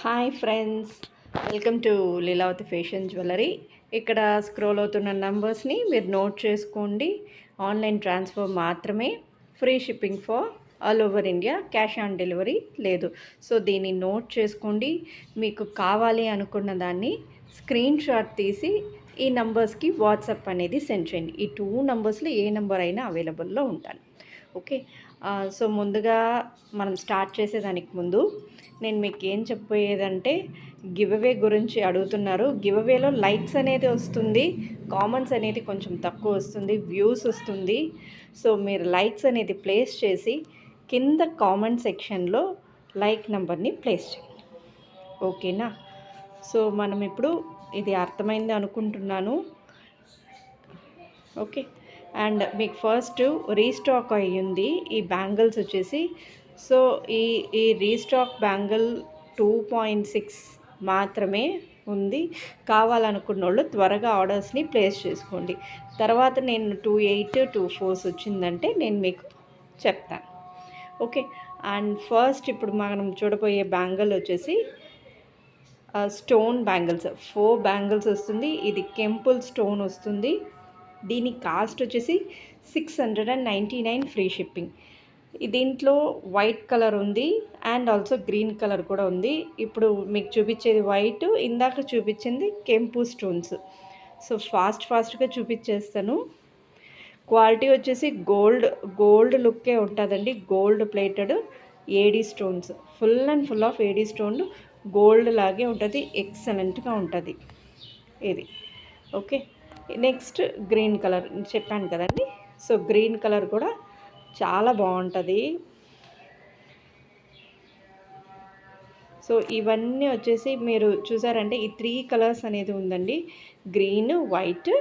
Hi friends, welcome to Leelavathi fashion jewellery. ఇక్కడ scroll అవుతున్న నంబర్స్ని మీరు నోట్ చేసుకోండి. ఆన్లైన్ ట్రాన్స్ఫర్ మాత్రమే, free shipping for all over India, cash on delivery లేదు. సో దీన్ని నోట్ చేసుకోండి. మీకు కావాలి అనుకున్న దాన్ని స్క్రీన్ షాట్ తీసి ఈ నంబర్స్కి వాట్సాప్ అనేది సెండ్ చేయండి. ఈ 2 నంబర్స్లో ఏ నెంబర్ అయినా అవైలబుల్లో ఉంటాను. ఓకే. సో ముందుగా మనం స్టార్ట్ చేసేదానికి ముందు నేను మీకు ఏం చెప్పబోయేదంటే, గివ్ అవే గురించి అడుగుతున్నారు. గివ్ అవేలో లైక్స్ అనేది వస్తుంది, కామెంట్స్ అనేది కొంచెం తక్కువ వస్తుంది, వ్యూస్ వస్తుంది. సో మీరు లైక్స్ అనేది ప్లేస్ చేసి కింద కామెంట్ సెక్షన్లో లైక్ నెంబర్ని ప్లేస్ చేయండి. ఓకేనా? సో మనం ఇప్పుడు ఇది అర్థమైంది అనుకుంటున్నాను. ఓకే. అండ్ మీకు ఫస్ట్ రీస్టాక్ అయ్యింది ఈ బ్యాంగిల్స్ వచ్చేసి. సో ఈ రీస్టాక్ బ్యాంగిల్ 2.6 మాత్రమే ఉంది. కావాలనుకున్న వాళ్ళు త్వరగా ఆర్డర్స్ని ప్లేస్ చేసుకోండి. తర్వాత నేను 2.8 2.4 వచ్చిందంటే నేను మీకు చెప్తాను. ఓకే. అండ్ ఫస్ట్ ఇప్పుడు మనం చూడబోయే బ్యాంగిల్ వచ్చేసి స్టోన్ బ్యాంగిల్స్, 4 బ్యాంగిల్స్ వస్తుంది. ఇది కెంపుల్ స్టోన్ వస్తుంది. దీని కాస్ట్ వచ్చేసి 699 ఫ్రీ షిప్పింగ్. దీంట్లో వైట్ కలర్ ఉంది అండ్ ఆల్సో గ్రీన్ కలర్ కూడా ఉంది. ఇప్పుడు మీకు చూపించేది వైట్, ఇందాక చూపించింది కెంపు స్టోన్స్. సో ఫాస్ట్గా చూపించేస్తాను. క్వాలిటీ వచ్చేసి గోల్డ్ లుక్కే ఉంటుందండి. Gold plated AD stones, full of AD stone, gold లాగే ఉంటుంది. ఎక్సలెంట్గా ఉంటుంది ఇది. ఓకే. నెక్స్ట్ గ్రీన్ కలర్ చెప్పాను కదండి. సో గ్రీన్ కలర్ కూడా చాలా బాగుంటుంది. సో ఇవన్నీ వచ్చేసి మీరు చూసారంటే ఈ 3 కలర్స్ అనేది ఉందండి, green, white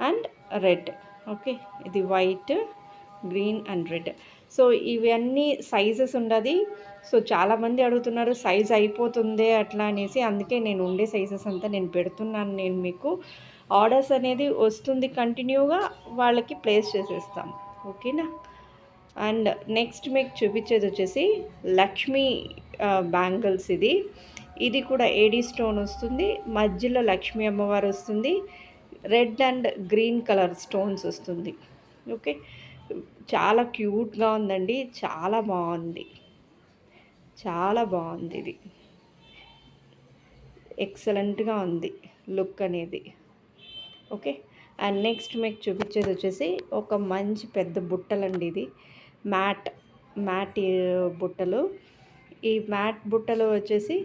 and red. Okay. ఇది white, green and red. So ఇవన్నీ సైజెస్ ఉండదు. సో చాలామంది అడుగుతున్నారు సైజ్ అయిపోతుందే అట్లా అనేసి, అందుకే నేను ఉండే సైజెస్ అంతా నేను పెడుతున్నాను. నేను మీకు ఆర్డర్స్ అనేది వస్తుంది కంటిన్యూగా, వాళ్ళకి ప్లేస్ చేసేస్తాం. ఓకేనా? అండ్ నెక్స్ట్ మీకు చూపించేది వచ్చేసి లక్ష్మీ బ్యాంగిల్స్. ఇది కూడా ఏడీ స్టోన్ వస్తుంది, మధ్యలో లక్ష్మీ అమ్మవారు వస్తుంది, red and green colour stones వస్తుంది. ఓకే. చాలా క్యూట్గా ఉందండి, చాలా బాగుంది, చాలా బాగుంది. ఇది ఎక్సలెంట్గా ఉంది లుక్ అనేది. ఓకే. అండ్ నెక్స్ట్ మీకు చూపించేది వచ్చేసి ఒక మంచి పెద్ద బుట్టలండి. ఇది మ్యాట్ బుట్టలు. ఈ మ్యాట్ బుట్టలు వచ్చేసి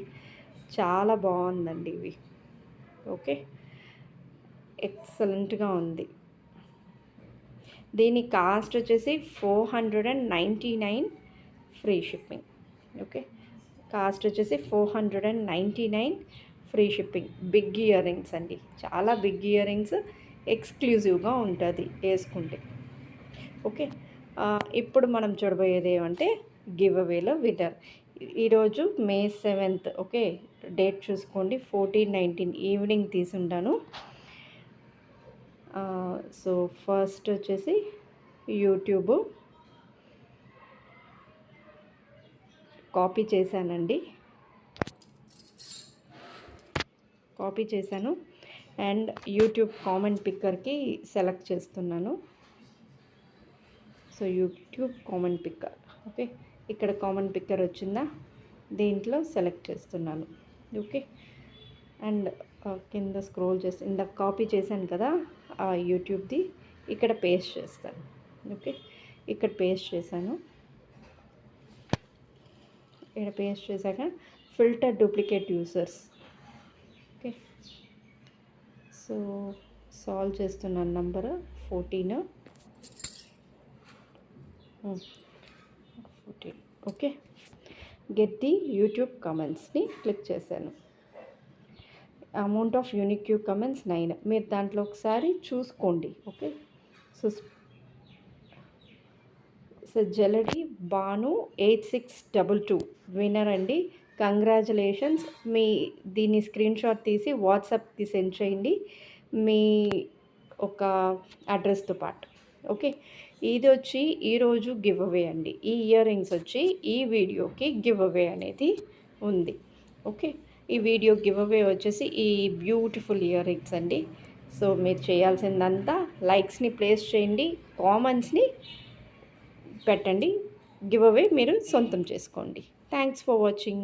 చాలా బాగుందండి ఇవి. ఓకే. ఎక్సలెంట్గా ఉంది. దీని కాస్ట్ వచ్చేసి 499 ఫ్రీ షిప్పింగ్. ఓకే. కాస్ట్ వచ్చేసి 499 free shipping. Big ear rings అండి, చాలా బిగ్ ఇయర్ రింగ్స్, ఎక్స్క్లూజివ్గా ఉంటుంది వేసుకుంటే. ఓకే. ఇప్పుడు మనం చూడబోయేది ఏమంటే గివ్ అవేలో విన్నర్. ఈరోజు May 7th. ఓకే. డేట్ చూసుకోండి, 14-19 ఈవినింగ్ తీసుంటాను. సో ఫస్ట్ వచ్చేసి యూట్యూబ్ కాపీ చేశాను అండ్ యూట్యూబ్ కామెంట్ పిక్కర్కి సెలెక్ట్ చేస్తున్నాను. So YouTube comment picker. Okay. ఇక్కడ కామెంట్ పిక్కర్ వచ్చిందా, దీంట్లో సెలెక్ట్ చేస్తున్నాను. ఓకే. అండ్ కింద స్క్రోల్ చేసి ఇందాక కాపీ చేశాను కదా ఆ యూట్యూబ్ది, ఇక్కడ పేస్ట్ చేస్తాను. ఓకే. ఇక్కడ పేస్ట్ చేశాను. ఇక్కడ పేస్ట్ చేశాక filter duplicate users. Okay. So solve చేస్తున్నాను. Number 14. Okay. Get the YouTube కమెంట్స్ని క్లిక్ చేశాను. Amount of unique comments 9. మీరు దాంట్లో ఒకసారి చూసుకోండి. Okay. So Jaladi Banu 8622 winner అండి. కంగ్రాచులేషన్స్. దీన్ని స్క్రీన్ షాట్ తీసి వాట్సాప్కి సెండ్ చేయండి మీ ఒక అడ్రస్తో పాటు. ఓకే. ఇది వచ్చి ఈరోజు గివ్ అవే అండి. ఈ ఇయర్ రింగ్స్ వచ్చి ఈ వీడియోకి గివ్ అవే అనేది ఉంది. ఓకే. ఈ వీడియో గివ్ అవే వచ్చేసి ఈ బ్యూటిఫుల్ ఇయర్ రింగ్స్ అండి. సో మీరు చేయాల్సిందంతా లైక్స్ని ప్లేస్ చేయండి, కామెంట్స్ని పెట్టండి, గివ్ అవే మీరు సొంతం చేసుకోండి. Thanks for watching.